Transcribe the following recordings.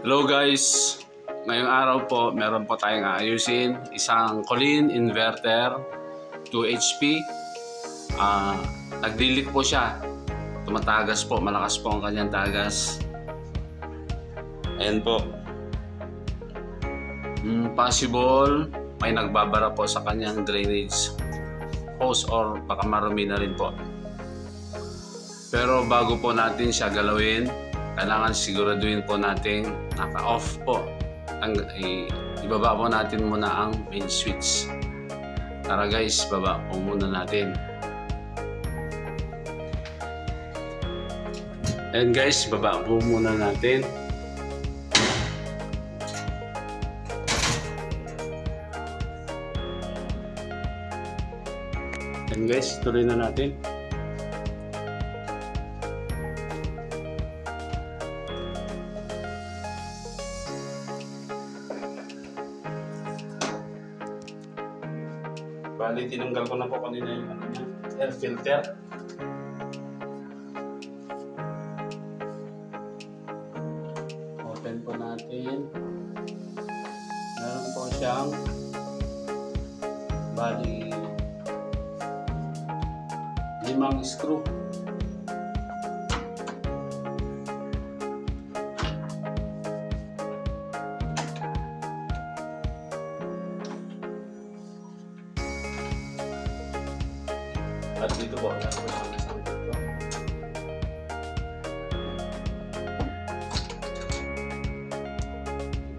Hello guys, ngayong araw po meron po tayong aayusin isang Colin inverter 2 HP. Nag-delete po siya, tumatagas po, malakas po ang kanyang tagas. Ayan po, possible may nagbabara po sa kanyang drainage hose or baka marumi na rin po. Pero bago po natin siya galawin, kailangan siguraduhin po natin naka-off po. Ibaba po natin muna ang main switch. Tara guys, baba po muna natin. And guys, baba po muna natin. And guys, tuloy na natin. Bali, tinanggal ko na po kanina yung air filter. Open po natin. Meron po siyang bali 5 screw. At dito po, meron po siyang isang dito.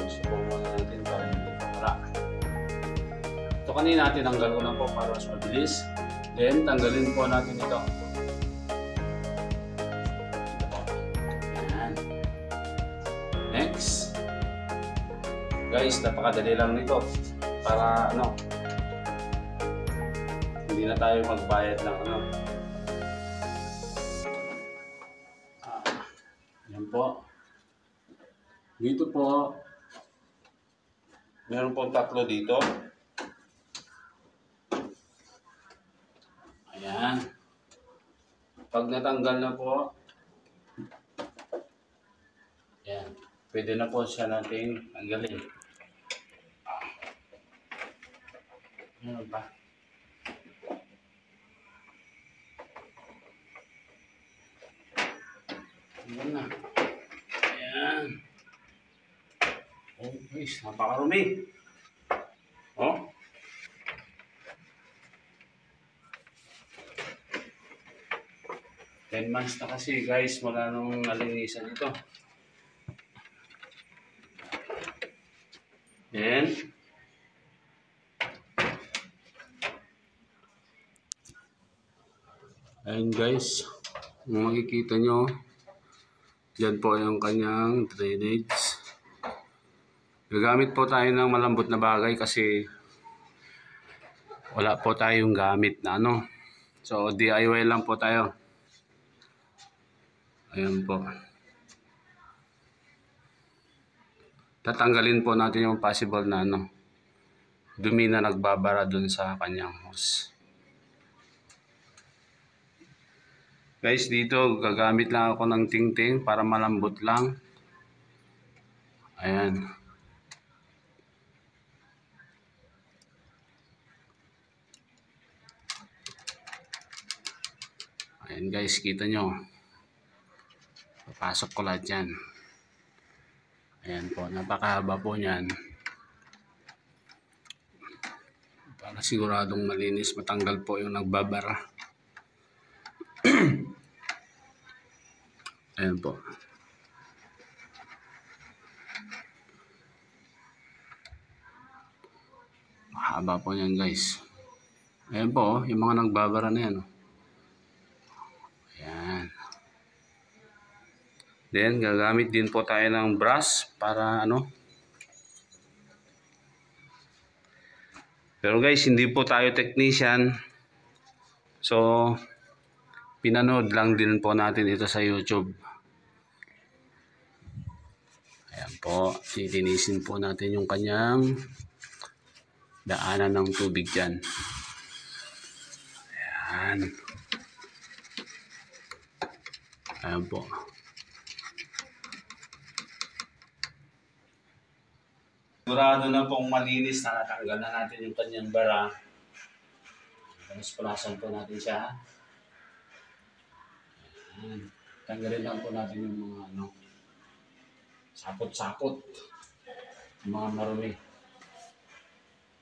Gusto po muna natin para hindi pakala. Ito kanina tinanggal ko na po para mas mabilis. Then, tanggalin po natin ito. Ayan. Next. Guys, napakadali lang nito. Para hindi na tayo magbayad ng yan po. Dito po, meron po 3 dito. Ayan. Pag natanggal na po, ayan, pwede na po siya natin tanggalin. Ano ba? Ayan na. Ayan. Oh guys, napakarumi. Oh. Ten months na kasi guys, wala nung nalinisan ito. Then, ayun guys, kung makikita nyo, dyan po yung kanyang drainage. Gagamit po tayo ng malambot na bagay kasi wala po tayong gamit na So DIY lang po tayo. Ayan po. Tatanggalin po natin yung possible na dumi na nagbabara dun sa kanyang hose. Guys, dito gagamit lang ako ng tingting para malambot lang. Ayan. Ayan guys, kita nyo. Papasok ko lahat yan. Ayan po, napakahaba po yan. Para siguradong malinis, matanggal po yung nagbabara. Ayan po. Mahaba po yan guys. Ayan po, yung mga nagbabara na yan. Ayan. Then, gagamit din po tayo ng brush para Pero guys, hindi po tayo technician. So, pinanood lang din po natin ito sa YouTube. Ayan po, lilinisin po natin yung kanyang daanan ng tubig dyan. Ayan. Ayan po. Sigurado na pong malinis na natanggal na natin yung kanyang bara. Tapos punasan po natin siya. Ayan. Tanggalin lang po natin yung mga sakot-sakot. Yung mga marumi.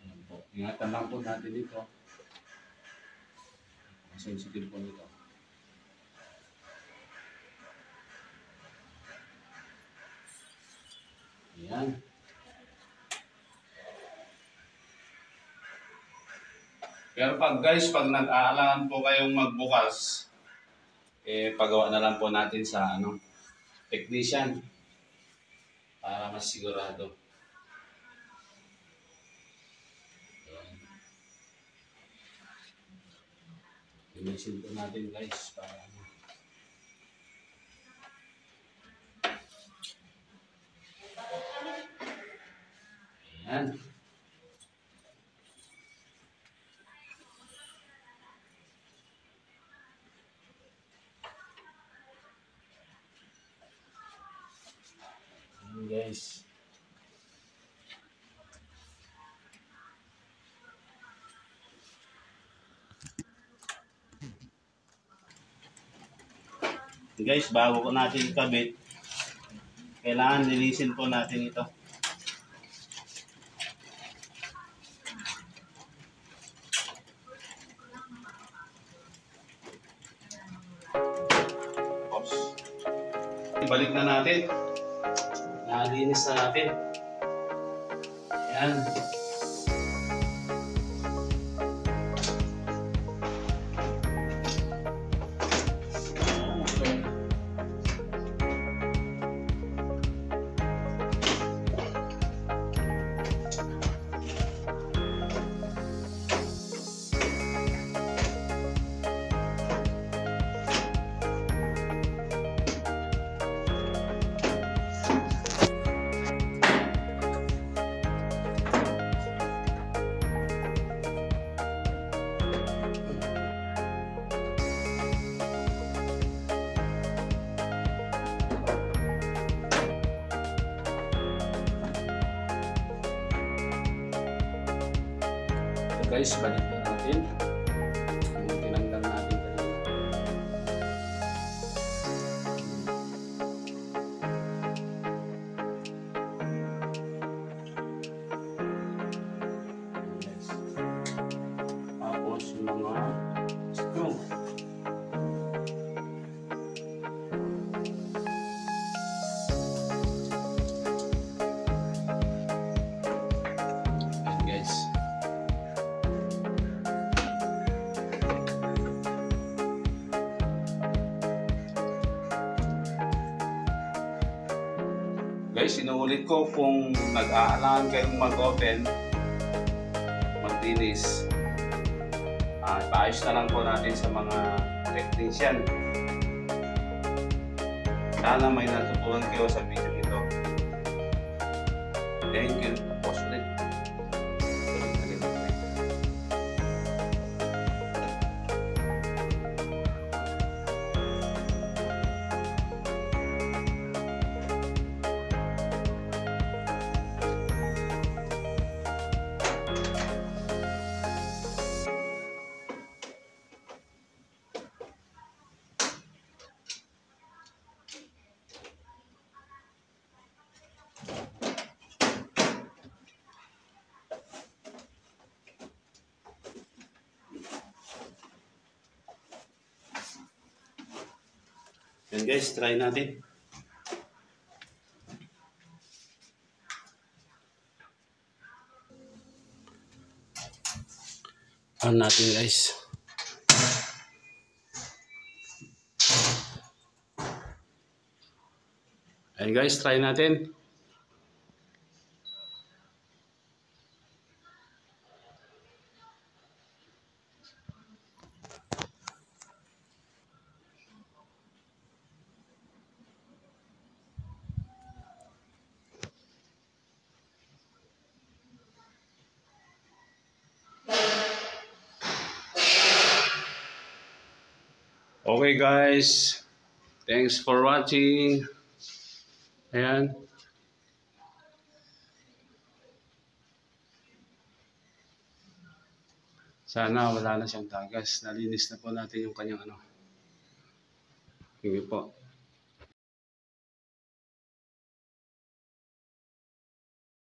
Ayan po. Ingatan lang po natin ito. Sensitive po nito. Ayan. Pero pag nag-aalangan po kayong magbukas, pagawa na lang po natin sa technician para mas sigurado. Linisin po natin guys para ayan. Guys. Guys, bago ko natin ikabit, kailangan linisin po natin ito. Oops. Ibalik na natin. Nalinis na natin. Ayan. Guys, balik na natin yung tinanggal natin kanina. Yes. Tapos yung mga screw. Ayan guys. Guys, inuulit ko kung nag-aalangan kayong mag-open, maglinis, paayos na lang po natin sa mga technician. Sana may natutunan kayo sa video ito. Thank you. Post ulit. Yan guys, try natin. On natin guys. Ayan guys, try natin. Okay guys, thanks for watching. Ayan. Sana wala na siyang tagas. Nalinis na po natin yung kanyang ano. Sige po.